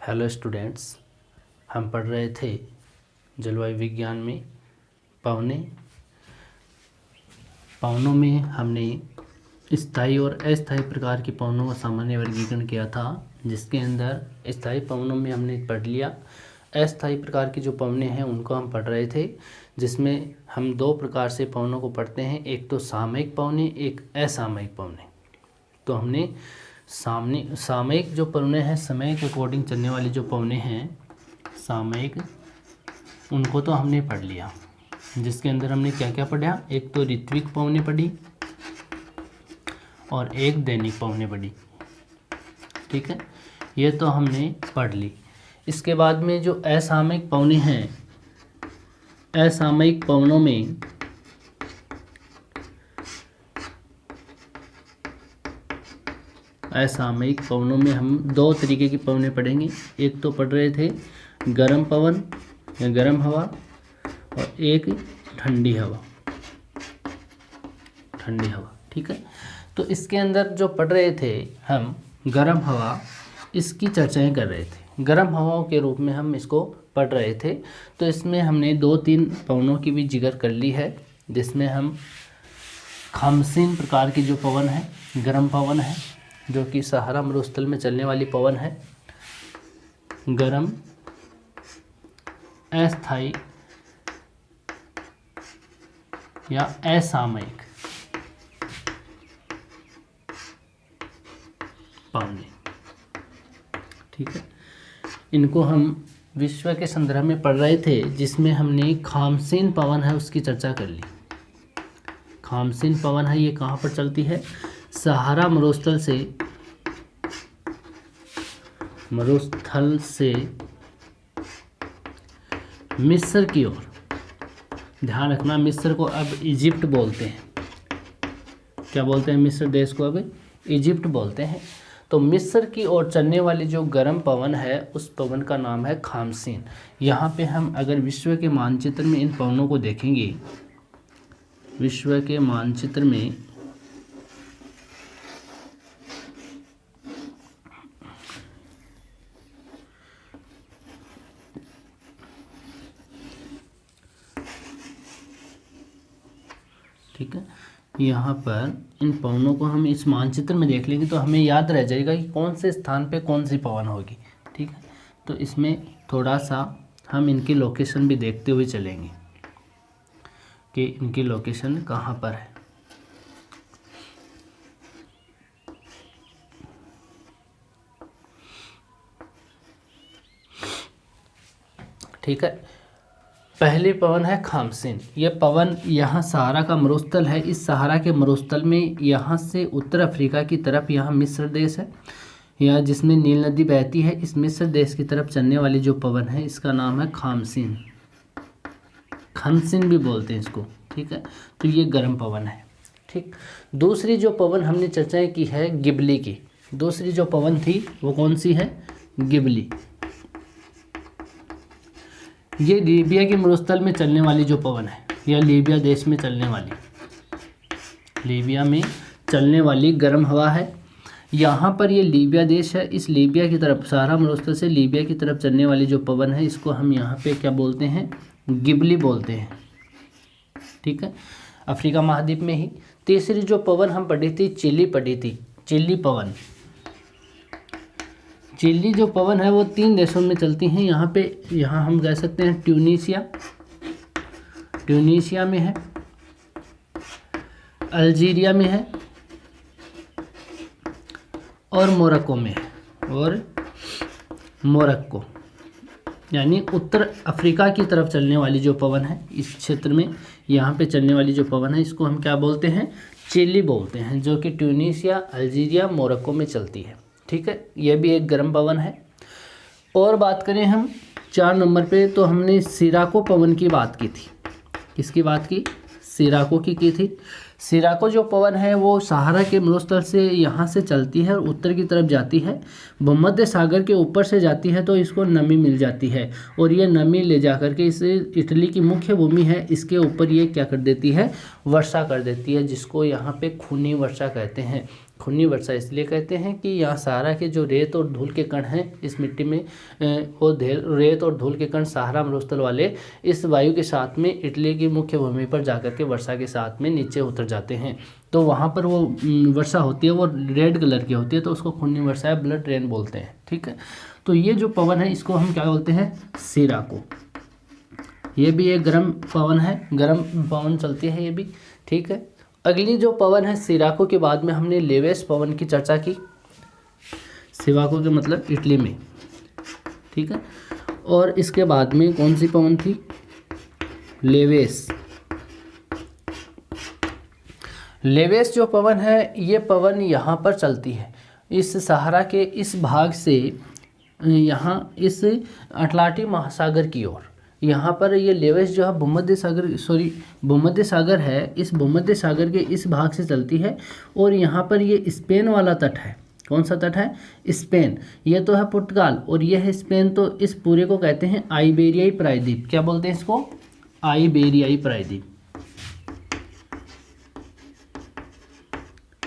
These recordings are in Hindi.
हेलो स्टूडेंट्स, हम पढ़ रहे थे जलवायु विज्ञान में पवनों में हमने स्थायी और अस्थायी प्रकार के पवनों का सामान्य वर्गीकरण किया था, जिसके अंदर स्थायी पवनों में हमने पढ़ लिया। अस्थायी प्रकार की जो पवनें हैं उनको हम पढ़ रहे थे, जिसमें हम दो प्रकार से पवनों को पढ़ते हैं, एक तो सामयिक पवनें, एक असामयिक पवनें। तो हमने सामयिक जो पवनें हैं, समय के अकॉर्डिंग चलने वाली जो पवनें हैं सामयिक, उनको तो हमने पढ़ लिया, जिसके अंदर हमने क्या क्या पढ़ा। एक तो ऋत्विक पवनें पढ़ी और एक दैनिक पवनें पढ़ी। ठीक है, ये तो हमने पढ़ ली। इसके बाद में जो असामयिक पवनें हैं, असामयिक पवनों में हम दो तरीके की पवनें पढ़ेंगे। एक तो पढ़ रहे थे गर्म पवन या गर्म हवा, और एक ठंडी हवा। ठीक है, तो इसके अंदर जो पढ़ रहे थे हम गर्म हवा, इसकी चर्चाएं कर रहे थे। गर्म हवाओं के रूप में हम इसको पढ़ रहे थे। तो इसमें हमने दो तीन पवनों की भी जिक्र कर ली है, जिसमें हम खामसीन प्रकार की जो पवन है, गर्म पवन है, जो कि सहारा मरुस्थल में चलने वाली पवन है। गर्म अस्थायी या असामयिक पवनें। ठीक है, इनको हम विश्व के संदर्भ में पढ़ रहे थे, जिसमें हमने खामसीन पवन है उसकी चर्चा कर ली। खामसीन पवन है, ये कहाँ पर चलती है? सहारा मरुस्थल से मिस्र की ओर। ध्यान रखना, मिस्र को अब इजिप्ट बोलते हैं। क्या बोलते हैं? मिस्र देश को अब इजिप्ट बोलते हैं। तो मिस्र की ओर चलने वाली जो गर्म पवन है, उस पवन का नाम है खामसीन। यहाँ पे हम अगर विश्व के मानचित्र में इन पवनों को देखेंगे, विश्व के मानचित्र में ठीक है, यहाँ पर इन पवनों को हम इस मानचित्र में देख लेंगे तो हमें याद रह जाएगा कि कौन से स्थान पे कौन सी पवन होगी। ठीक है, तो इसमें थोड़ा सा हम इनकी लोकेशन भी देखते हुए चलेंगे कि इनकी लोकेशन कहाँ पर है। ठीक है, पहली पवन है खामसीन। ये पवन यहाँ सहारा का मरुस्थल है, इस सहारा के मरुस्थल में यहाँ से उत्तर अफ्रीका की तरफ यहाँ मिस्र देश है, यहाँ जिसमें नील नदी बहती है, इस मिस्र देश की तरफ चलने वाली जो पवन है, इसका नाम है खामसीन। खमसीन भी बोलते हैं इसको। ठीक है, तो ये गर्म पवन है। ठीक, दूसरी जो पवन हमने चर्चाएं की है गिबली की। दूसरी जो पवन थी वो कौन सी है? गिबली। ये लीबिया के मरुस्थल में चलने वाली जो पवन है, या लीबिया देश में चलने वाली, लीबिया में चलने वाली गर्म हवा है। यहाँ पर ये लीबिया देश है, इस लीबिया की तरफ, सहारा मरुस्थल से लीबिया की तरफ चलने वाली जो पवन है, इसको हम यहाँ पे क्या बोलते हैं? गिबली बोलते हैं। ठीक है, अफ्रीका महाद्वीप में ही। तीसरी जो पवन हम पढ़ी थी, चिली पढ़ी थी, चिली पवन। चिली जो पवन है वो 3 देशों में चलती हैं। यहाँ हम कह सकते हैं ट्यूनीशिया में है, अल्जीरिया में है, और मोरक्को में है। और मोरक्को यानी उत्तर अफ्रीका की तरफ चलने वाली जो पवन है, इस क्षेत्र में यहाँ पे चलने वाली जो पवन है, इसको हम क्या बोलते हैं? चिली बोलते हैं, जो कि ट्यूनीशिया, अल्जीरिया, मोरक्को में चलती है। ठीक है, यह भी एक गर्म पवन है। और बात करें हम 4 नंबर पे, तो हमने सिराको पवन की बात की थी। किसकी बात की? सिराको की थी। सिराको जो पवन है वो सहारा के मरुस्थल से यहाँ से चलती है और उत्तर की तरफ जाती है, भूमध्य सागर के ऊपर से जाती है, तो इसको नमी मिल जाती है, और ये नमी ले जा करके इसे इटली की मुख्य भूमि है, इसके ऊपर ये क्या कर देती है? वर्षा कर देती है, जिसको यहाँ पे खूनी वर्षा कहते हैं। खूनी वर्षा इसलिए कहते हैं कि यहाँ सहारा के जो रेत और धूल के कण हैं इस मिट्टी में, वो रेत और धूल के कण सहारा मरुस्थल वाले इस वायु के साथ में इटली की मुख्य भूमि पर जाकर के वर्षा के साथ में नीचे उतर जाते हैं। तो वहाँ पर वो वर्षा होती है वो रेड कलर की होती है, तो उसको खूनी वर्षा या ब्लड रेन बोलते हैं। ठीक है, तो ये जो पवन है इसको हम क्या बोलते हैं, सिराको। ये भी एक गर्म पवन है, गर्म पवन चलती है ये भी। ठीक है, अगली जो पवन है सिराको के बाद में हमने लेवेस पवन की चर्चा की। सिराको के मतलब इटली में। ठीक है, और इसके बाद में कौन सी पवन थी, लेवेस। लेवेस जो पवन है ये पवन यहाँ पर चलती है इस सहारा के इस भाग से यहाँ इस अटलांटिक महासागर की ओर। यहाँ पर ये लेवेस जो है भूमध्य सागर है, इस भूमध्य सागर के इस भाग से चलती है और यहाँ पर ये स्पेन वाला तट है। कौन सा तट है, स्पेन। ये तो है पुर्तगाल और ये है स्पेन। तो इस पूरे को कहते हैं आइबेरियाई प्रायद्वीप। क्या बोलते हैं इसको, आइबेरियाई प्रायद्वीप।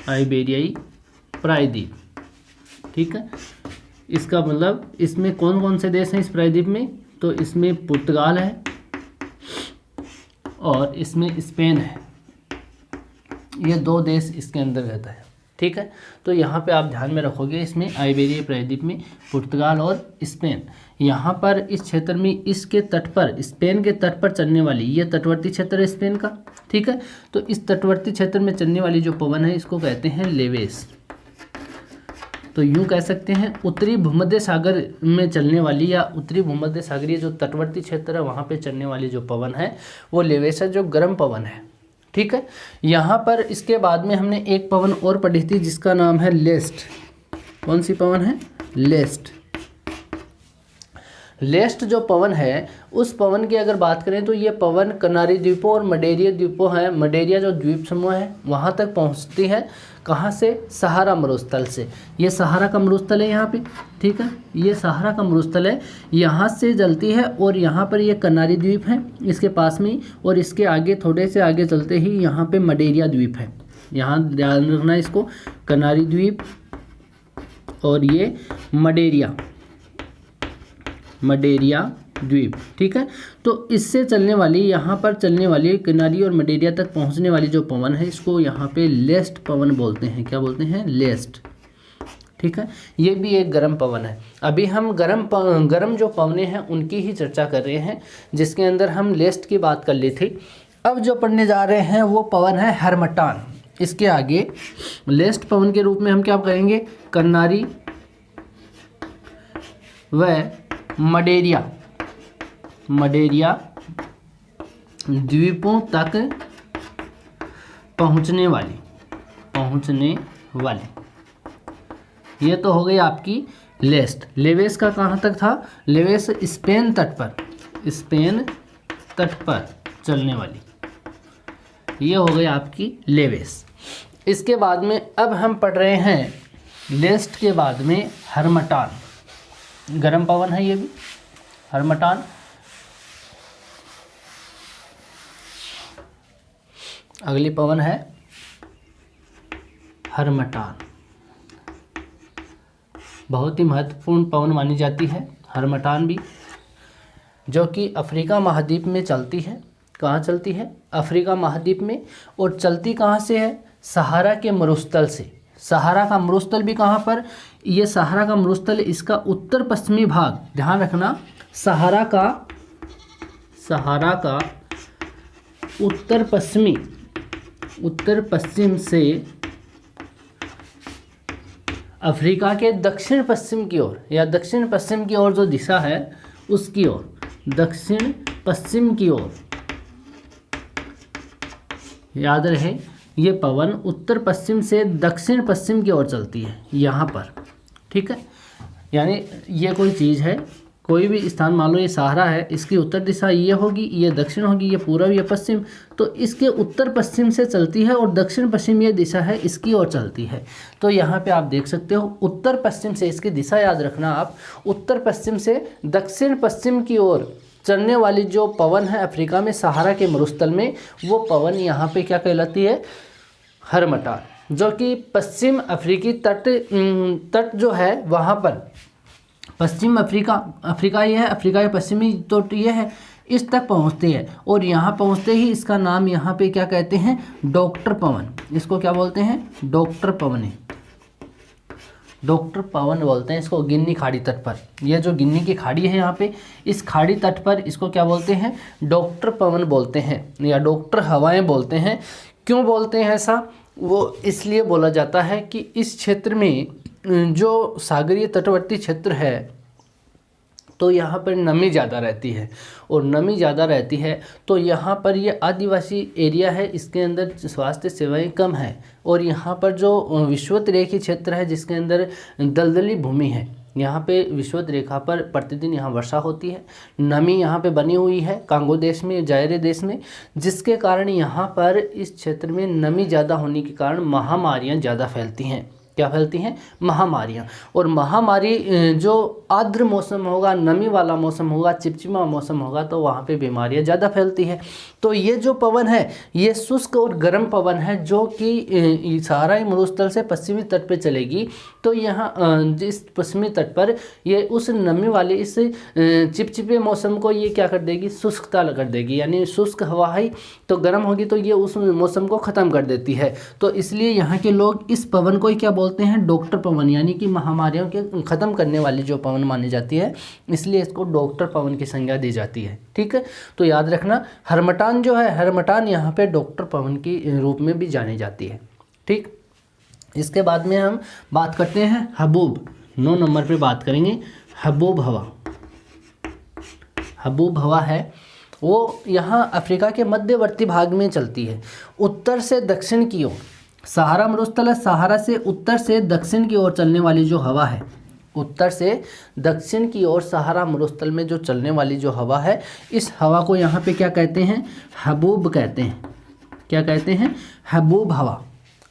आइबेरियाई प्रायद्वीप। ठीक है, इसका मतलब इसमें कौन कौन से देश हैं इस प्रायद्वीप में, तो इसमें पुर्तगाल है और इसमें स्पेन है। ये दो देश इसके अंतर्गत है। ठीक है, तो यहाँ पे आप ध्यान में रखोगे इसमें आइबेरिया प्रायद्वीप में पुर्तगाल और स्पेन। यहाँ पर इस क्षेत्र में इसके तट पर, स्पेन के तट पर चलने वाली, ये तटवर्ती क्षेत्र है स्पेन का। ठीक है, तो इस तटवर्ती क्षेत्र में चलने वाली जो पवन है इसको कहते हैं लेवेस। तो यूँ कह सकते हैं उत्तरी भूमध्य सागर में चलने वाली या उत्तरी भूमध्य सागरीय जो तटवर्ती क्षेत्र है वहाँ पे चलने वाली जो पवन है वो लेवेस है, जो गर्म पवन है। ठीक है, यहाँ पर इसके बाद में हमने एक पवन और पढ़ी थी जिसका नाम है लेस्ट। कौन सी पवन है, लेस्ट। लेस्ट जो पवन है उस पवन की अगर बात करें तो ये पवन कनारी द्वीपों और मडेरिया द्वीपों है, मडेरिया जो द्वीप समूह है वहाँ तक पहुँचती है। कहाँ से, सहारा मरुस्थल से। ये सहारा का मरुस्थल है यहाँ पे। ठीक है, ये सहारा का मरुस्थल है, यहाँ से जलती है और यहाँ पर ये कनारी द्वीप है इसके पास में, और इसके आगे थोड़े से आगे चलते ही यहाँ पे मडेरिया द्वीप है। यहाँ ध्यान रखना इसको, कनारी द्वीप और ये मडेरिया द्वीप। ठीक है, तो इससे चलने वाली, यहाँ पर चलने वाली कनारी और मडेरिया तक पहुँचने वाली जो पवन है इसको यहाँ पे लेस्ट पवन बोलते हैं। क्या बोलते हैं, लेस्ट। ठीक है, ये भी एक गर्म पवन है। अभी हम गर्म जो पवनें हैं उनकी ही चर्चा कर रहे हैं, जिसके अंदर हम लेस्ट की बात कर ली थी। अब जो पढ़ने जा रहे हैं वो पवन है हर्मटान। इसके आगे लेस्ट पवन के रूप में हम क्या कहेंगे, कनारी व मडेरिया द्वीपों तक पहुंचने वाली। ये तो हो गई आपकी लेस्ट। लेवेस का कहाँ तक था, लेवेस स्पेन तट पर चलने वाली, ये हो गई आपकी लेवेस। इसके बाद में अब हम पढ़ रहे हैं लेस्ट के बाद में हर्मटान। गर्म पवन है ये भी, हर्मटान। अगली पवन है हर्मटान, बहुत ही महत्वपूर्ण पवन मानी जाती है हर्मटान भी, जो कि अफ्रीका महाद्वीप में चलती है। कहाँ चलती है, अफ्रीका महाद्वीप में। और चलती कहाँ से है, सहारा के मरुस्थल से। सहारा का मरुस्थल भी कहाँ पर, ये सहारा का मरुस्थल इसका उत्तर पश्चिमी भाग, ध्यान रखना, सहारा का उत्तर पश्चिम से अफ्रीका के दक्षिण पश्चिम की ओर, या दक्षिण पश्चिम की ओर जो दिशा है उसकी ओर, दक्षिण पश्चिम की ओर, याद रहे ये पवन उत्तर पश्चिम से दक्षिण पश्चिम की ओर चलती है यहाँ पर। ठीक है, यानी ये कोई चीज़ है, कोई भी स्थान, मान लो ये सहारा है, इसकी उत्तर दिशा ये होगी, ये दक्षिण होगी, ये पूर्व, ये पश्चिम, तो इसके उत्तर पश्चिम से चलती है और दक्षिण पश्चिम ये दिशा है इसकी ओर चलती है। तो यहाँ पे आप देख सकते हो उत्तर पश्चिम से, इसकी दिशा याद रखना आप, उत्तर पश्चिम से दक्षिण पश्चिम की ओर चलने वाली जो पवन है अफ्रीका में सहारा के मरुस्थल में, वो पवन यहाँ पे क्या कहलाती है, हर्मटान। जो कि पश्चिम अफ्रीकी तट जो है वहाँ पर, पश्चिम अफ्रीका ये है, अफ्रीका के पश्चिमी तट ये है, इस तक पहुँचती है। और यहाँ पहुँचते ही इसका नाम यहाँ पे क्या कहते हैं, डॉक्टर पवन। इसको क्या बोलते हैं, डॉक्टर पवन है, डॉक्टर पवन बोलते हैं इसको, गिन्नी खाड़ी तट पर। यह जो गिन्नी की खाड़ी है यहाँ पे, इस खाड़ी तट पर इसको क्या बोलते हैं, डॉक्टर पवन बोलते हैं या डॉक्टर हवाएं बोलते हैं। क्यों बोलते हैं ऐसा, वो इसलिए बोला जाता है कि इस क्षेत्र में जो सागरीय तटवर्ती क्षेत्र है तो यहाँ पर नमी ज़्यादा रहती है, और नमी ज़्यादा रहती है तो यहाँ पर ये आदिवासी एरिया है, इसके अंदर स्वास्थ्य सेवाएं कम है। और यहाँ पर जो विषुवत रेखी क्षेत्र है जिसके अंदर दलदली भूमि है, यहाँ पे विषुवत रेखा पर प्रतिदिन यहाँ वर्षा होती है, नमी यहाँ पे बनी हुई है कांगो देश में, जायरे देश में, जिसके कारण यहाँ पर इस क्षेत्र में नमी ज़्यादा होने के कारण महामारियाँ ज़्यादा फैलती हैं। क्या फैलती हैं, महामारियाँ। और महामारी जो आर्द्र मौसम होगा, नमी वाला मौसम होगा, चिपचिपा मौसम होगा तो वहाँ पे बीमारियाँ ज़्यादा फैलती है। तो ये जो पवन है ये शुष्क और गर्म पवन है जो कि सहाराई मरुस्थल से पश्चिमी तट पे चलेगी। तो यहाँ जिस पश्चिमी तट पर ये उस नमी वाले इस चिपचिपे मौसम को ये क्या कर देगी, शुष्कता कर देगी, यानी शुष्क हवा है तो गर्म होगी तो ये उस मौसम को ख़त्म कर देती है। तो इसलिए यहाँ के लोग इस पवन को ही क्या बोलते हैं, डॉक्टर पवन, यानी कि महामारियों के ख़त्म करने वाली जो पवन मानी जाती है, इसलिए इसको डॉक्टर पवन की संज्ञा दी जाती है। ठीक है, तो याद रखना हरमटान जो है, हरमटान यहाँ पे डॉक्टर पवन की रूप में भी जानी जाती है। ठीक, इसके बाद में हम बात करते हैं हबूब, 9 नंबर पे बात करेंगे हबूब हवा। हबूब हवा है वो यहाँ अफ्रीका के मध्यवर्ती भाग में चलती है, उत्तर से दक्षिण की ओर। सहारा मरुस्थल है, सहारा से उत्तर से दक्षिण की ओर चलने वाली जो हवा है, उत्तर से दक्षिण की ओर सहारा मरुस्थल में जो चलने वाली जो हवा है, इस हवा को यहाँ पे क्या कहते हैं, हबूब कहते हैं। क्या कहते हैं, हबूब हवा।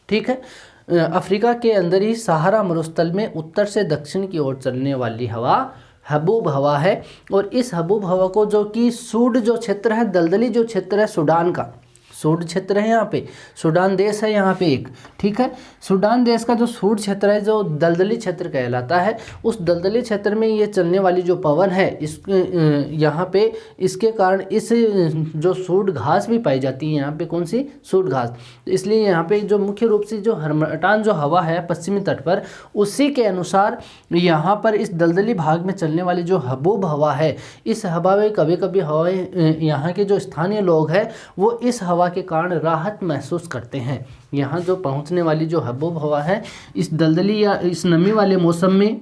ठीक है, अफ्रीका के अंदर ही सहारा मरुस्थल में उत्तर से दक्षिण की ओर चलने वाली हवा हबूब हवा है। और इस हबूब हवा को जो कि सूड जो क्षेत्र है, दलदली जो क्षेत्र है सूडान का, सूड क्षेत्र है यहाँ पे, सूडान देश है यहाँ पे एक। ठीक है, सूडान देश का जो सूड क्षेत्र है जो दलदली क्षेत्र कहलाता है, उस दलदली क्षेत्र में ये चलने वाली जो पवन है इस यहाँ पे, इसके कारण इस जो सूड घास भी पाई जाती है यहाँ पे, कौन सी, सूड घास। इसलिए यहाँ पे जो मुख्य रूप से जो हरमटान जो हवा है पश्चिमी तट पर, उसी के अनुसार यहाँ पर इस दलदली भाग में चलने वाली जो हबूब हवा है, इस हवा में कभी कभी हवाएं यहाँ के जो स्थानीय लोग हैं वो इस हवा के कारण राहत महसूस करते हैं। यहाँ जो पहुँचने वाली जो हबूब हवा है, इस दलदली या इस नमी वाले मौसम में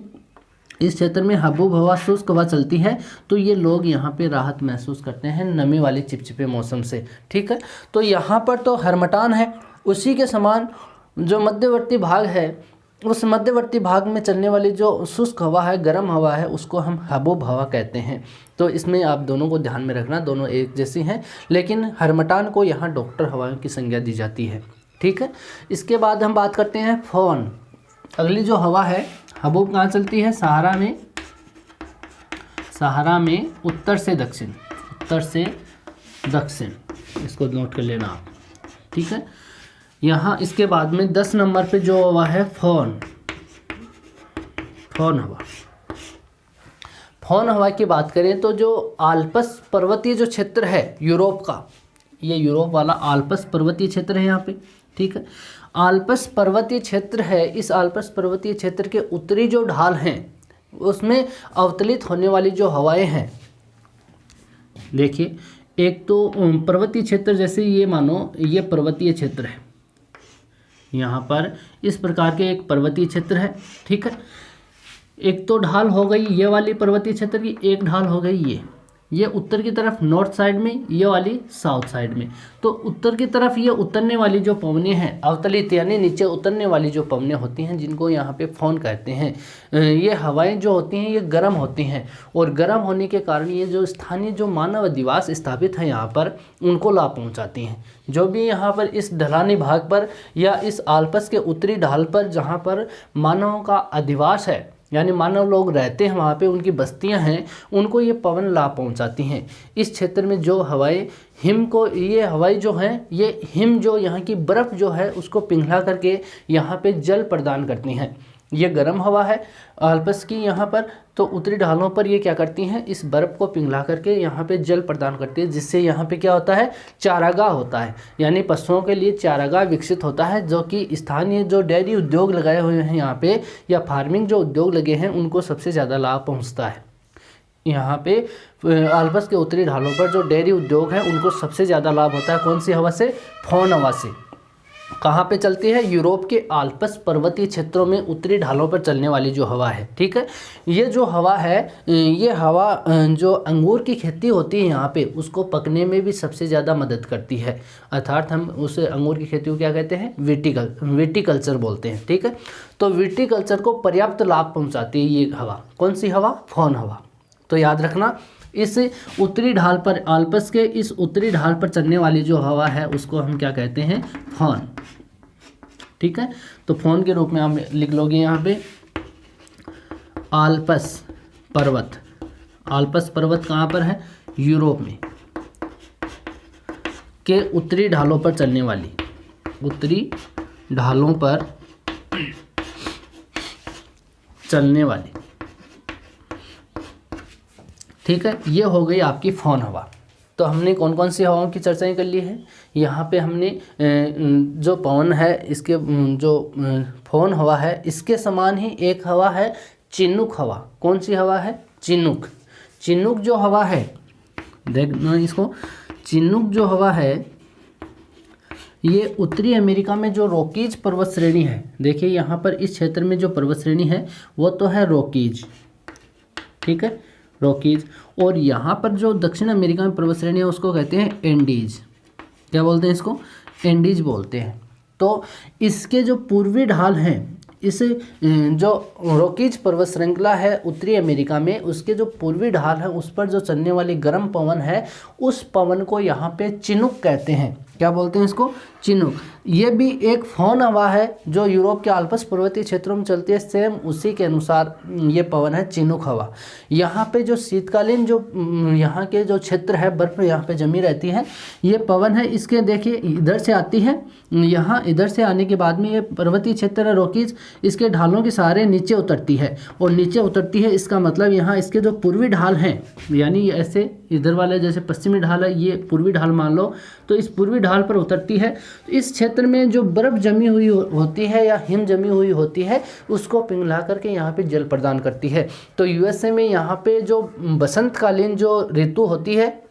इस क्षेत्र में हबूब हवा, शुष्क हवा चलती है तो ये लोग यहाँ पे राहत महसूस करते हैं नमी वाली चिपचिपे मौसम से। ठीक है, तो यहाँ पर तो हरमटान है, उसी के समान जो मध्यवर्ती भाग है, उस मध्यवर्ती भाग में चलने वाली जो शुष्क हवा है, गर्म हवा है, उसको हम हबूब हवा कहते हैं। तो इसमें आप दोनों को ध्यान में रखना, दोनों एक जैसी हैं, लेकिन हरमटान को यहाँ डॉक्टर हवाओं की संज्ञा दी जाती है। ठीक है, इसके बाद हम बात करते हैं फोन। अगली जो हवा है, हबूब कहाँ चलती है, सहारा में, सहारा में उत्तर से दक्षिण, उत्तर से दक्षिण, इसको नोट कर लेना आप। ठीक है, यहाँ इसके बाद में 10 नंबर पे जो हवा है फोन, फोन हवा। फोन हवा की बात करें तो जो आल्प्स पर्वतीय जो क्षेत्र है यूरोप का, ये यूरोप वाला आल्प्स पर्वतीय क्षेत्र है यहाँ पे। ठीक है, आल्प्स पर्वतीय क्षेत्र है, इस आल्प्स पर्वतीय क्षेत्र के उत्तरी जो ढाल हैं उसमें अवतलित होने वाली जो हवाएं हैं, देखिए एक तो पर्वतीय क्षेत्र, जैसे ये मानो ये पर्वतीय क्षेत्र है, यहाँ पर इस प्रकार के एक पर्वतीय क्षेत्र है। ठीक है, एक तो ढाल हो गई ये वाली पर्वतीय क्षेत्र की, एक ढाल हो गई ये उत्तर की तरफ नॉर्थ साइड में, ये वाली साउथ साइड में। तो उत्तर की तरफ ये उतरने वाली जो पवनें हैं, अवतलित यानी नीचे उतरने वाली जो पवनें होती हैं, जिनको यहाँ पे फोन कहते हैं, ये हवाएं जो होती हैं ये गर्म होती हैं, और गर्म होने के कारण ये जो स्थानीय जो मानव अधिवास स्थापित है यहाँ पर, उनको लाभ पहुँचाती हैं। जो भी यहाँ पर इस ढलानी भाग पर या इस आल्प्स के उत्तरी ढाल पर जहाँ पर मानवों का अधिवास है, यानी मानव लोग रहते हैं वहाँ पे, उनकी बस्तियाँ हैं, उनको ये पवन लाभ पहुँचाती हैं। इस क्षेत्र में जो हवाएं हिम को, ये हवाएं जो हैं ये हिम जो यहाँ की बर्फ़ जो है उसको पिघला करके यहाँ पे जल प्रदान करती हैं। ये गर्म हवा है आल्प्स की यहाँ पर, तो उत्तरी ढालों पर ये क्या करती हैं, इस बर्फ़ को पिघला करके यहाँ पे जल प्रदान करती है, जिससे यहाँ पे क्या होता है, चारागाह होता है, यानी पशुओं के लिए चारागाह विकसित होता है, जो कि स्थानीय जो डेयरी उद्योग लगाए हुए हैं यहाँ पे, या फार्मिंग जो उद्योग लगे हैं उनको सबसे ज़्यादा लाभ पहुँचता है। यहाँ पे आल्प्स के उत्तरी ढालों पर जो डेयरी उद्योग है उनको सबसे ज़्यादा लाभ होता है कौन सी हवा से, फोन हवा से। कहाँ पे चलती है, यूरोप के आल्प्स पर्वतीय क्षेत्रों में उत्तरी ढालों पर चलने वाली जो हवा है, ठीक है। ये जो हवा है, ये हवा जो अंगूर की खेती होती है यहाँ पे, उसको पकने में भी सबसे ज़्यादा मदद करती है। अर्थात हम उस अंगूर की खेती को क्या कहते हैं, विटीकल्चर बोलते हैं, ठीक है। तो विटीकल्चर को पर्याप्त लाभ पहुँचाती है ये हवा, कौन सी हवा, फोन हवा। तो याद रखना, इस उत्तरी ढाल पर, आल्प्स के इस उत्तरी ढाल पर चलने वाली जो हवा है उसको हम क्या कहते हैं, फोन, ठीक है। तो फोन के रूप में हम लिख लोगे यहाँ पे आल्प्स पर्वत। आल्प्स पर्वत कहाँ पर है, यूरोप में के उत्तरी ढालों पर चलने वाली, उत्तरी ढालों पर चलने वाली, ठीक है। ये हो गई आपकी फोन हवा। तो हमने कौन कौन सी हवाओं की चर्चाएं कर ली है। यहाँ पे हमने जो पवन है, इसके जो फोन हवा है, इसके समान ही एक हवा है चिनूक हवा। कौन सी हवा है, चिनूक। चिनूक जो हवा है, देखना इसको, चिनूक जो हवा है ये उत्तरी अमेरिका में जो रॉकीज पर्वत श्रेणी है, देखिए यहाँ पर इस क्षेत्र में जो पर्वत श्रेणी है वो तो है रॉकीज, ठीक है, रॉकीज। और यहाँ पर जो दक्षिण अमेरिका में पर्वत श्रेणी है उसको कहते हैं एंडीज। क्या बोलते हैं इसको, एंडीज बोलते हैं। तो इसके जो पूर्वी ढाल हैं, इस जो रॉकीज पर्वत श्रृंखला है उत्तरी अमेरिका में, उसके जो पूर्वी ढाल है उस पर जो चलने वाली गर्म पवन है, उस पवन को यहाँ पे चिनूक कहते हैं। क्या बोलते हैं इसको, चिनूक। ये भी एक फोन हवा है जो यूरोप के आल्प्स पर्वतीय क्षेत्रों में चलती है, सेम उसी के अनुसार ये पवन है चिनूक हवा। यहाँ पे जो शीतकालीन जो यहाँ के जो क्षेत्र है, बर्फ यहाँ पे जमी रहती है, ये पवन है, इसके देखिए इधर से आती है, यहाँ इधर से आने के बाद में ये पर्वतीय क्षेत्र है रॉकीज, इसके ढालों के सहारे नीचे उतरती है, और नीचे उतरती है इसका मतलब यहाँ इसके जो पूर्वी ढाल हैं, यानी ऐसे इधर वाला जैसे पश्चिमी ढाल है, ये पूर्वी ढाल मान लो, तो इस पूर्वी ढाल पर उतरती है। तो इस क्षेत्र में जो बर्फ़ जमी हुई होती है या हिम जमी हुई होती है, उसको पिघला करके यहाँ पे जल प्रदान करती है। तो यूएसए में यहाँ पे जो बसंतकालीन जो ऋतु होती है,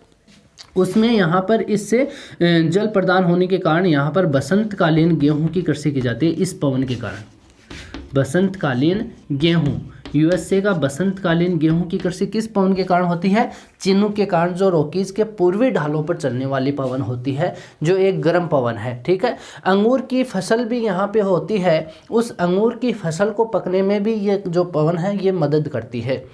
उसमें यहाँ पर इससे जल प्रदान होने के कारण यहाँ पर बसंतकालीन गेहूँ की कृषि की जाती है, इस पवन के कारण। बसंतकालीन गेहूँ, यूएसए का बसंतकालीन गेहूं की कृषि किस पवन के कारण होती है, चिनूक के कारण, जो रॉकीज के पूर्वी ढालों पर चलने वाली पवन होती है, जो एक गर्म पवन है, ठीक है। अंगूर की फसल भी यहाँ पे होती है, उस अंगूर की फसल को पकने में भी ये जो पवन है ये मदद करती है।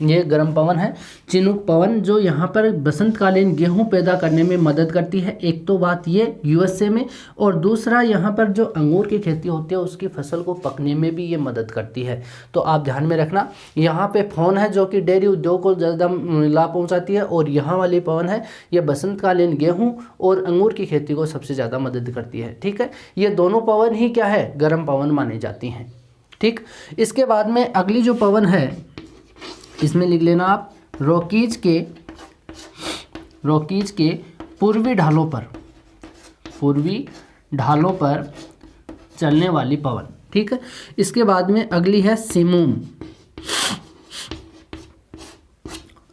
ये गर्म पवन है चिनूक पवन, जो यहाँ पर बसंतकालीन गेहूं पैदा करने में मदद करती है। एक तो बात ये यूएसए में, और दूसरा यहाँ पर जो अंगूर की खेती होती है उसकी फसल को पकने में भी ये मदद करती है। तो आप ध्यान में रखना, यहाँ पे फोन है जो कि डेयरी उद्योग को ज़्यादा लाभ पहुँचाती है, और यहाँ वाली पवन है ये बसंतकालीन गेहूँ और अंगूर की खेती को सबसे ज़्यादा मदद करती है, ठीक है। ये दोनों पवन ही क्या है, गर्म पवन मानी जाती हैं, ठीक। इसके बाद में अगली जो पवन है, इसमें लिख लेना आप, रॉकीज के पूर्वी ढालों पर चलने वाली पवन, ठीक है। इसके बाद में अगली है सिमूम।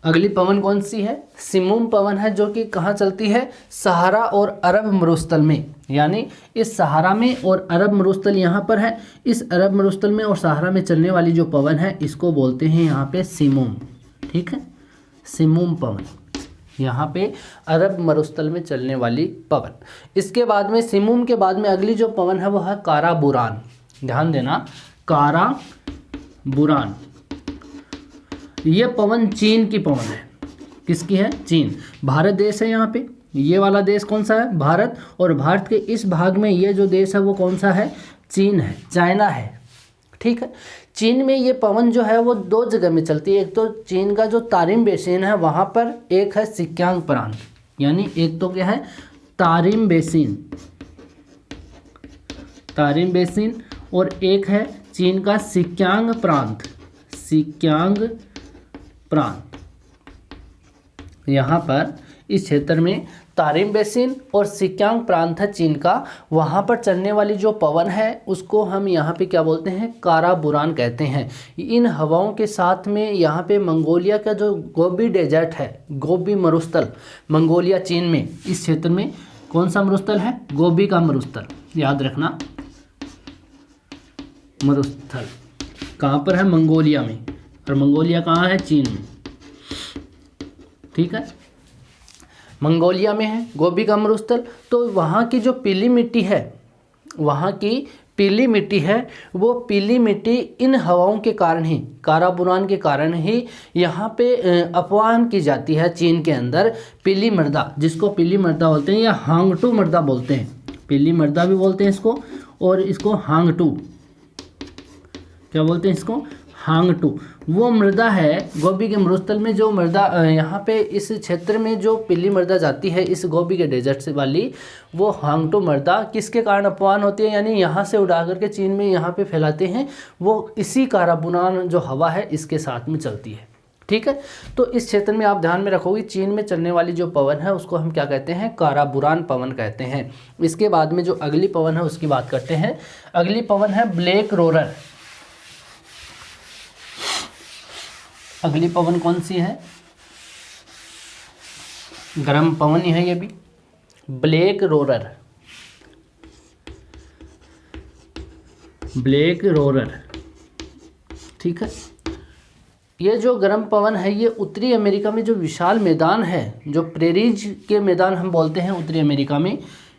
अगली पवन कौन सी है, सिमूम पवन है, जो कि कहाँ चलती है, सहारा और अरब मरुस्थल में। यानी इस सहारा में और अरब मरुस्थल यहाँ पर है, इस अरब मरुस्थल में और सहारा में चलने वाली जो पवन है इसको बोलते हैं यहाँ पे सिमूम, ठीक है। सिमूम पवन यहाँ पे अरब मरुस्थल में चलने वाली पवन। इसके बाद में सिमूम के बाद में अगली जो पवन है वो है काराबुरान। ध्यान देना, काराबुरान, ये पवन चीन की पवन है। किसकी है, चीन। भारत देश है यहाँ पे, ये वाला देश कौन सा है, भारत, और भारत के इस भाग में ये जो देश है वो कौन सा है, चीन है, चाइना है, ठीक है। चीन में ये पवन जो है वो 2 जगह में चलती है। एक तो चीन का जो तारिम बेसिन है वहाँ पर, एक है सिक्यांग प्रांत, यानी एक तो क्या है तारिम बेसिन, तारिम बेसिन, और एक है चीन का सिक्यांग प्रांत, सिक्यांग प्रांत। यहाँ पर इस क्षेत्र में तारिम बेसिन और सिक्यांग प्रांत है चीन का, वहाँ पर चलने वाली जो पवन है उसको हम यहाँ पे क्या बोलते हैं, काराबुरान कहते हैं। इन हवाओं के साथ में यहाँ पे मंगोलिया का जो गोबी डेजर्ट है, गोबी मरुस्थल, मंगोलिया चीन में, इस क्षेत्र में कौन सा मरुस्थल है, गोबी का मरुस्थल, याद रखना, मरुस्थल कहाँ पर है, मंगोलिया में, और मंगोलिया कहाँ है, चीन में, ठीक है, मंगोलिया में है गोबी का मरुस्थल। तो वहाँ की जो पीली मिट्टी है, वहाँ की पीली मिट्टी है, वो पीली मिट्टी इन हवाओं के कारण ही, काराबुरान के कारण ही यहाँ पे अपवाहन की जाती है चीन के अंदर। पीली मृदा, जिसको पीली मृदा बोलते हैं या हांगटू मृदा बोलते हैं, पीली मृदा भी बोलते हैं इसको, और इसको हांगटू क्या बोलते हैं, इसको हांगटू। वो मृदा है गोबी के मरुस्थल में, जो मृदा यहाँ पे इस क्षेत्र में जो पीली मृदा जाती है इस गोबी के डेजर्ट से वाली, वो हांगटू मृदा किसके कारण अपवाहन होती है, यानी यहाँ से उड़ा करके चीन में यहाँ पे फैलाते हैं, वो इसी काराबुरान जो हवा है इसके साथ में चलती है, ठीक है। तो इस क्षेत्र में आप ध्यान में रखोगे, चीन में चलने वाली जो पवन है उसको हम क्या कहते हैं, काराबुरान पवन कहते हैं। इसके बाद में जो अगली पवन है उसकी बात करते हैं। अगली पवन है ब्लैक रोरर। अगली पवन कौन सी है, गर्म पवन ही है ये भी, ब्लैक रोरर, ब्लैक रोरर, ठीक है। ये जो गर्म पवन है ये उत्तरी अमेरिका में जो विशाल मैदान है, जो प्रेरीज के मैदान हम बोलते हैं उत्तरी अमेरिका में,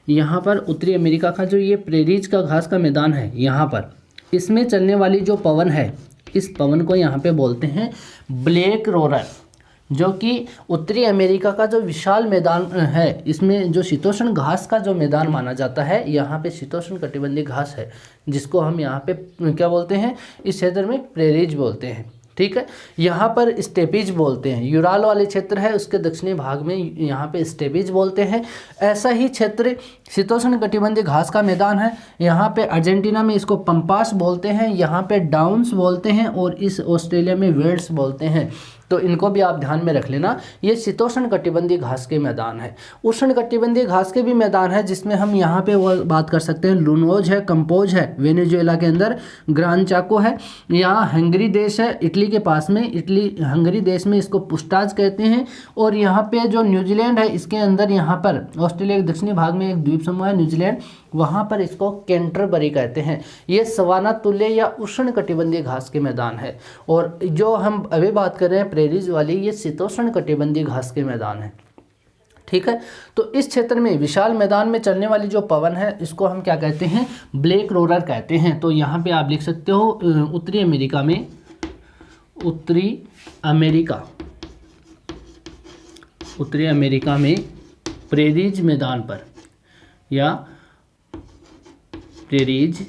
यहाँ पर उत्तरी अमेरिका का जो ये प्रेरीज का घास का मैदान है, यहाँ पर इसमें चलने वाली जो पवन है, इस पवन को यहाँ पे बोलते हैं ब्लैक रोरर, जो कि उत्तरी अमेरिका का जो विशाल मैदान है, इसमें जो शीतोष्ण घास का जो मैदान माना जाता है, यहाँ पे शीतोष्ण कटिबंधीय घास है, जिसको हम यहाँ पे क्या बोलते हैं, इस क्षेत्र में प्रेरीज बोलते हैं, ठीक है। यहाँ पर स्टेपीज बोलते हैं, यूराल वाले क्षेत्र है उसके दक्षिणी भाग में यहाँ पे स्टेपीज बोलते हैं। ऐसा ही क्षेत्र शीतोष्ण कटिबंधीय घास का मैदान है, यहाँ पे अर्जेंटीना में इसको पंपास बोलते हैं, यहाँ पे डाउन्स बोलते हैं, और इस ऑस्ट्रेलिया में वेल्स बोलते हैं। तो इनको भी आप ध्यान में रख लेना। ये शीतोष्ण कटिबंधीय घास के मैदान है। उष्ण कटिबंधीय घास के भी मैदान है, जिसमें हम यहाँ पे वो बात कर सकते हैं, लूनोज है, कंपोज है वेनेजुएला के अंदर, ग्रान चाको है, यहाँ हंगरी देश है इटली के पास में, इटली हंगरी देश में इसको पुस्टाज कहते हैं, और यहाँ पे जो न्यूजीलैंड है इसके अंदर, यहाँ पर ऑस्ट्रेलिया के दक्षिणी भाग में एक द्वीप समूह है न्यूजीलैंड, वहाँ पर इसको कैंटरबरी कहते हैं। ये सवाना तुल्य या उष्ण कटिबंधीय घास के मैदान है। और जो हम अभी बात कर रहे हैं प्रेरीज वाली, ये शीतोष्ण कटिबंधीय घास के मैदान है, ठीक है। तो इस क्षेत्र में विशाल मैदान में चलने वाली जो पवन है इसको हम क्या कहते हैं, ब्लैक रोरर कहते हैं। तो यहाँ पे आप लिख सकते हो उत्तरी अमेरिका में, उत्तरी अमेरिका में प्रेरीज मैदान पर या प्रेरीज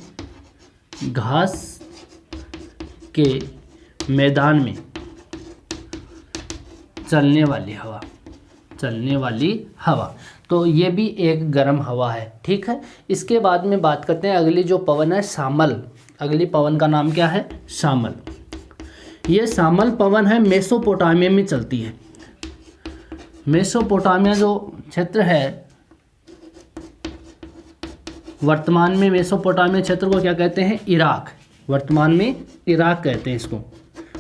घास के मैदान में चलने वाली हवा, तो ये भी एक गर्म हवा है, ठीक है। इसके बाद में बात करते हैं अगली जो पवन है शामल। अगली पवन का नाम क्या है, शामल। ये शामल पवन है मेसोपोटामिया में चलती है। मेसोपोटामिया जो क्षेत्र है, वर्तमान में मेसोपोटामिया क्षेत्र को क्या कहते हैं, इराक, वर्तमान में इराक कहते हैं इसको।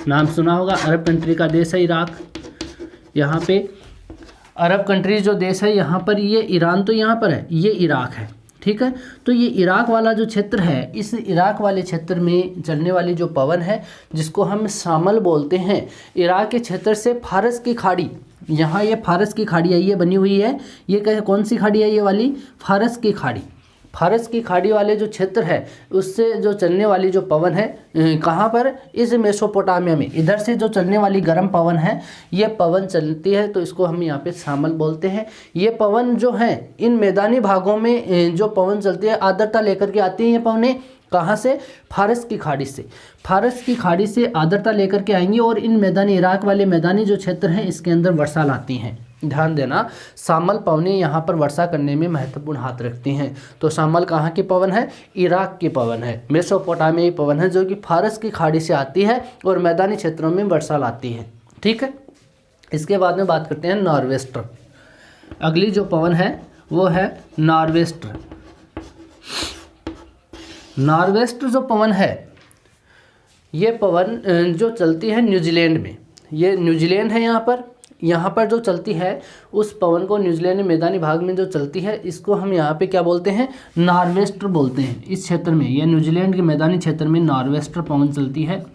नाम सुना होगा, अरब कंट्री का देश है इराक। यहाँ पे अरब कंट्री जो देश है, यहाँ पर ये ईरान तो यहाँ पर है, ये इराक है, ठीक है। तो ये इराक वाला जो क्षेत्र है, इस इराक वाले क्षेत्र में चलने वाली जो पवन है जिसको हम शामल बोलते हैं, इराक के क्षेत्र से फारस की खाड़ी, यहाँ ये फारस की खाड़ी है, ये बनी हुई है, ये कौन सी खाड़ी है, ये वाली फारस की खाड़ी, फारस की खाड़ी वाले जो क्षेत्र है उससे जो चलने वाली जो पवन है कहाँ पर, इस मेसोपोटामिया में इधर से जो चलने वाली गर्म पवन है ये पवन चलती है, तो इसको हम यहाँ पे सामल बोलते हैं। ये पवन जो है इन मैदानी भागों में जो पवन चलती है आर्द्रता लेकर के आती है। ये पवनें कहाँ से, फारस की खाड़ी से, फारस की खाड़ी से आर्द्रता लेकर के आएंगी और इन मैदानी इराक वाले मैदानी जो क्षेत्र हैं इसके अंदर वर्षा लाती हैं। ध्यान देना, शामल पवनें यहाँ पर वर्षा करने में महत्वपूर्ण हाथ रखती हैं। तो शामल कहाँ की पवन है, इराक की पवन है, मेसोपोटामियाई पवन है जो कि फारस की खाड़ी से आती है और मैदानी क्षेत्रों में वर्षा लाती है। ठीक है, इसके बाद में बात करते हैं नॉर्वेस्टर। अगली जो पवन है वो है नॉर्वेस्टर। नॉर्वेस्टर जो पवन है ये पवन जो चलती है न्यूजीलैंड में, ये न्यूजीलैंड है यहाँ पर जो चलती है उस पवन को न्यूजीलैंड में मैदानी भाग में जो चलती है इसको हम यहाँ पे क्या बोलते हैं, नॉर्वेस्टर बोलते हैं। इस क्षेत्र में, यह न्यूजीलैंड के मैदानी क्षेत्र में नॉर्वेस्टर पवन चलती है।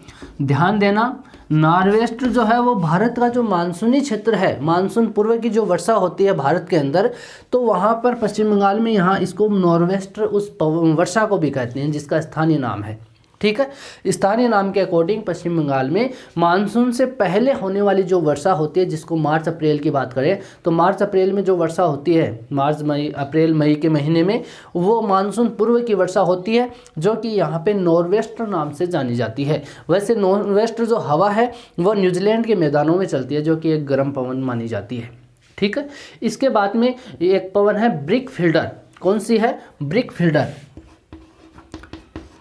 ध्यान देना, नॉर्वेस्टर जो है वो भारत का जो मानसूनी क्षेत्र है, मानसून पूर्व की जो वर्षा होती है भारत के अंदर, तो वहाँ पर पश्चिम बंगाल में यहाँ इसको नॉर्वेस्टर उस वर्षा को भी कहते हैं जिसका स्थानीय नाम है। ठीक है, स्थानीय नाम के अकॉर्डिंग पश्चिम बंगाल में मानसून से पहले होने वाली जो वर्षा होती है, जिसको मार्च अप्रैल की बात करें तो मार्च अप्रैल में जो वर्षा होती है, मार्च मई अप्रैल मई के महीने में, वो मानसून पूर्व की वर्षा होती है जो कि यहाँ पे नॉर्वेस्टर नाम से जानी जाती है। वैसे नॉर्वेस्टर जो हवा है वो न्यूजीलैंड के मैदानों में चलती है जो कि एक गर्म पवन मानी जाती है। ठीक है, इसके बाद में एक पवन है ब्रिक फील्डर। कौन सी है, ब्रिक फील्डर,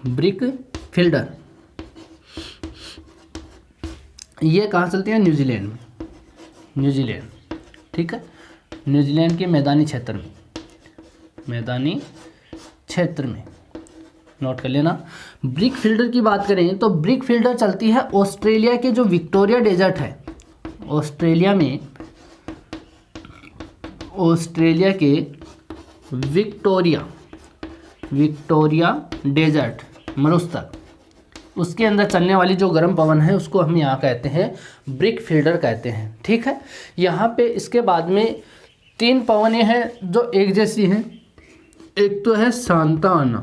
ब्रिक फील्डर। ये कहाँ चलती है, न्यूजीलैंड में, न्यूजीलैंड। ठीक है, न्यूजीलैंड के मैदानी क्षेत्र में, मैदानी क्षेत्र में नोट कर लेना। ब्रिक फील्डर की बात करें तो ब्रिक फील्डर चलती है ऑस्ट्रेलिया के जो विक्टोरिया डेजर्ट है, ऑस्ट्रेलिया में, ऑस्ट्रेलिया के विक्टोरिया डेजर्ट मरुस्थल, उसके अंदर चलने वाली जो गर्म पवन है उसको हम यहाँ कहते हैं ब्रिक फील्डर कहते हैं। ठीक है, यहाँ पे इसके बाद में 3 पवनें हैं जो एक जैसी हैं। एक तो है सांता आना,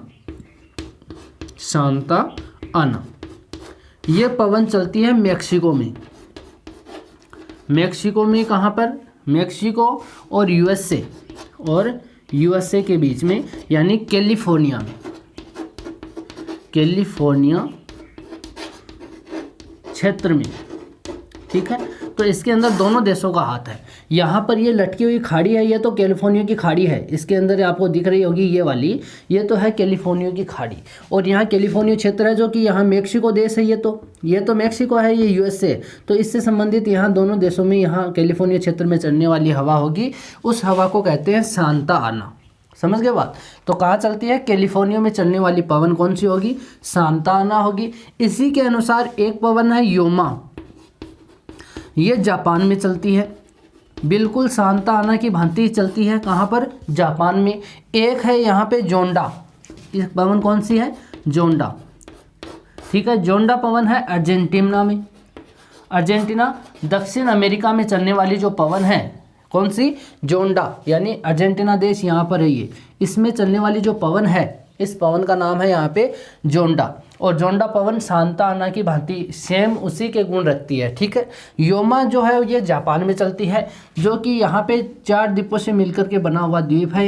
सांता आना। ये पवन चलती है मैक्सिको में, मैक्सिको में कहाँ पर, मैक्सिको और यूएसए के बीच में, यानी कैलिफोर्निया में, कैलिफोर्निया क्षेत्र में। ठीक है, तो इसके अंदर दोनों देशों का हाथ है। यहाँ पर ये लटकी हुई खाड़ी है, ये तो कैलिफोर्निया की खाड़ी है, इसके अंदर आपको दिख रही होगी ये वाली, ये तो है कैलिफोर्निया की खाड़ी। और यहाँ कैलिफोर्निया क्षेत्र है जो कि यहाँ मैक्सिको देश है, ये तो मैक्सिको है, ये यूएसए। तो इससे संबंधित यहाँ दोनों देशों में यहाँ कैलिफोर्निया क्षेत्र में चलने वाली हवा होगी, उस हवा को कहते हैं सांता आना। समझ गए बात। तो कहाँ चलती है, कैलिफोर्निया में चलने वाली पवन कौन सी होगी, सांता आना होगी। इसी के अनुसार एक पवन है योमा, ये जापान में चलती है, बिल्कुल सांता आना की भांति चलती है। कहाँ पर, जापान में। एक है यहाँ पे जोंडा, इस पवन कौन सी है, जोंडा। ठीक है, जोंडा पवन है अर्जेंटीना में, अर्जेंटीना दक्षिण अमेरिका में चलने वाली जो पवन है, कौन सी, जोंडा, यानी अर्जेंटीना देश यहाँ पर है ये, इसमें चलने वाली जो पवन है, इस पवन का नाम है यहाँ पे जोंडा। और जोंडा पवन सांता आना की भांति सेम उसी के गुण रखती है। ठीक है, योमा जो है ये जापान में चलती है, जो कि यहाँ पे 4 द्वीपों से मिलकर के बना हुआ द्वीप है।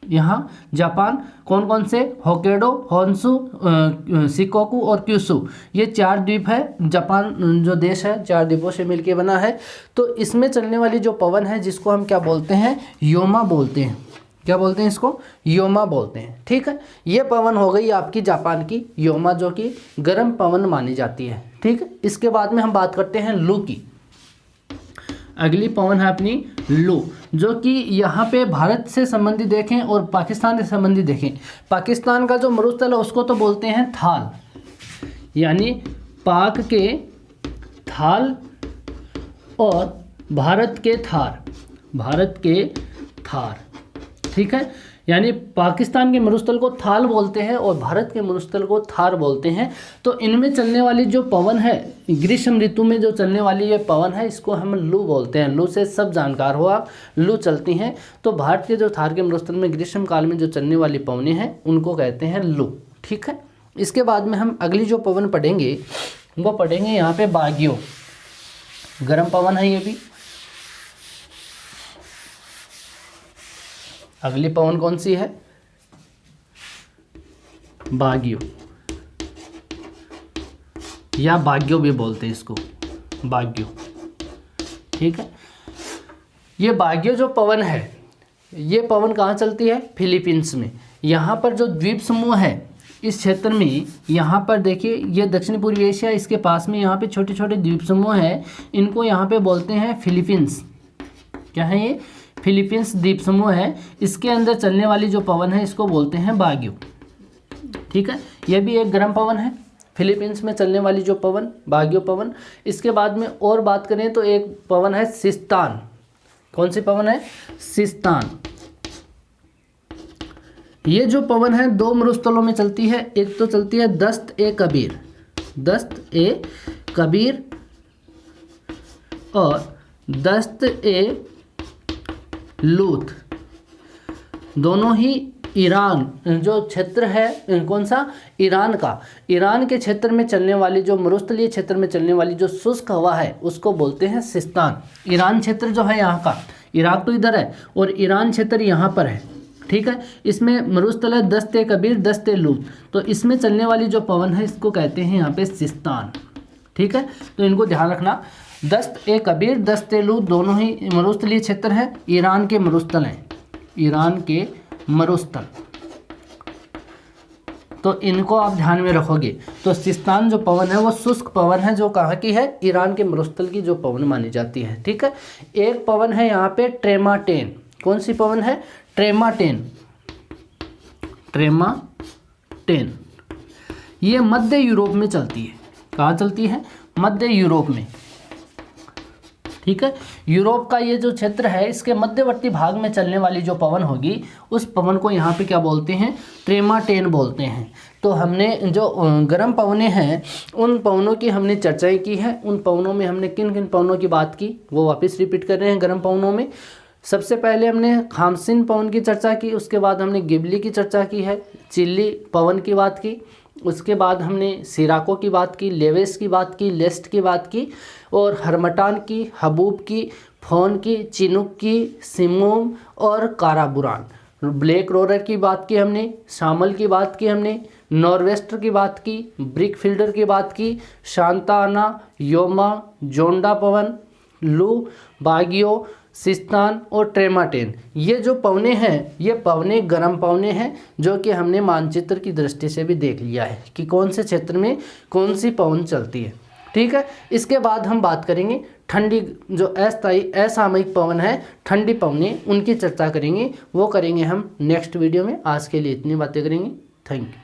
यहाँ जापान कौन कौन से, होक्काइडो, होन्शु, शिकोकू और क्यूशू, ये 4 द्वीप है। जापान जो देश है 4 द्वीपों से मिलके बना है। तो इसमें चलने वाली जो पवन है जिसको हम क्या बोलते हैं, योमा बोलते हैं। क्या बोलते हैं इसको, योमा बोलते हैं। ठीक है, ये पवन हो गई आपकी जापान की योमा, जो कि गर्म पवन मानी जाती है। ठीक है, इसके बाद में हम बात करते हैं लू की। अगली पवन है अपनी लू, जो कि यहाँ पे भारत से संबंधित देखें और पाकिस्तान से संबंधित देखें। पाकिस्तान का जो मरुस्थल है उसको तो बोलते हैं थाल, यानी पाक के थाल और भारत के थार, भारत के थार। ठीक है, यानी पाकिस्तान के मरुस्थल को थाल बोलते हैं और भारत के मरुस्थल को थार बोलते हैं। तो इनमें चलने वाली जो पवन है, ग्रीष्म ऋतु में जो चलने वाली ये पवन है, इसको हम लू बोलते हैं। लू से सब जानकार हो आप, लू चलती हैं। तो भारत के जो थार के मरुस्थल में ग्रीष्म काल में जो चलने वाली पवनें हैं उनको कहते हैं लू। ठीक है, इसके बाद में हम अगली जो पवन पढ़ेंगे वो पढ़ेंगे यहाँ पे बाग्यो। गर्म पवन है ये भी। अगली पवन कौन सी है? बाग्यो या बाग्यो भी बोलते हैं इसको, बाग्यो। ठीक है, ये बाग्यो जो पवन है, ये पवन कहाँ चलती है? फिलीपींस में। यहाँ पर जो द्वीप समूह है इस क्षेत्र में, यहाँ पर देखिए ये दक्षिण पूर्वी एशिया, इसके पास में यहाँ पे छोटे छोटे द्वीप समूह है, इनको यहाँ पे बोलते हैं फिलीपींस। क्या है ये? फिलीपींस द्वीप समूह है। इसके अंदर चलने वाली जो पवन है इसको बोलते हैं बाग्यो। ठीक है, यह भी एक गर्म पवन है, फिलीपींस में चलने वाली जो पवन, बाग्यो पवन। इसके बाद में और बात करें तो एक पवन है सिस्तान। कौन सी पवन है? सिस्तान। ये जो पवन है दो मरुस्थलों में चलती है। एक तो चलती है दस्त ए कबीर, दस्त ए कबीर, और दस्त ए लूत। दोनों ही ईरान जो क्षेत्र है, कौन सा? ईरान का। ईरान के क्षेत्र में चलने वाली जो मरुस्थलीय क्षेत्र में चलने वाली जो शुष्क हवा है उसको बोलते हैं सिस्तान। ईरान क्षेत्र जो है यहाँ का, इराक तो इधर है और ईरान क्षेत्र यहाँ पर है। ठीक है, इसमें मरुस्थल है दस्त ए कबीर, दस्त ए लूत। तो इसमें चलने वाली जो पवन है इसको कहते हैं यहाँ पे सिस्तान। ठीक है, तो इनको ध्यान रखना। दस्त ए कबीर, दस्त ए लूत दोनों ही मरुस्थलीय क्षेत्र है, ईरान के मरुस्थल हैं, ईरान के मरुस्थल। तो इनको आप ध्यान में रखोगे। तो सिस्तान जो पवन है वो शुष्क पवन है, जो कहाँ की है? ईरान के मरुस्थल की जो पवन मानी जाती है। ठीक है, एक पवन है यहाँ पे ट्रेमाटेन। कौन सी पवन है? ट्रेमाटेन। ट्रेमाटेन ये मध्य यूरोप में चलती है। कहाँ चलती है? मध्य यूरोप में। ठीक है, यूरोप का ये जो क्षेत्र है इसके मध्यवर्ती भाग में चलने वाली जो पवन होगी उस पवन को यहाँ पे क्या बोलते हैं? ट्रेमाटेन बोलते हैं। तो हमने जो गर्म पवनें हैं उन पवनों की हमने चर्चाएं की है। उन पवनों में हमने किन किन पवनों की बात की वो वापस रिपीट कर रहे हैं। गर्म पवनों में सबसे पहले हमने खामसिन पवन की चर्चा की, उसके बाद हमने गिबली की चर्चा की है, चिल्ली पवन की बात की, उसके बाद हमने सिराको की बात की, लेवेस की बात की, लेस्ट की बात की, और हरमटान की, हबूब की, फोन की, चिनुक की, सिमोम और काराबुरान। ब्लैक रोरर की बात की हमने, शामल की बात की हमने, नॉर्वेस्टर की बात की, ब्रिक फिल्डर की बात की, शांताना, योमा, जोंडा पवन, लू, बागियो, सिस्तान और ट्रेमाटेन। ये जो पवने हैं ये पवने गर्म पवने हैं, जो कि हमने मानचित्र की दृष्टि से भी देख लिया है कि कौन से क्षेत्र में कौन सी पवन चलती है। ठीक है, इसके बाद हम बात करेंगे ठंडी जो अस्थायी असामयिक पवन है, ठंडी पवनें, उनकी चर्चा करेंगे। वो करेंगे हम नेक्स्ट वीडियो में। आज के लिए इतनी बातें करेंगे। Thank you.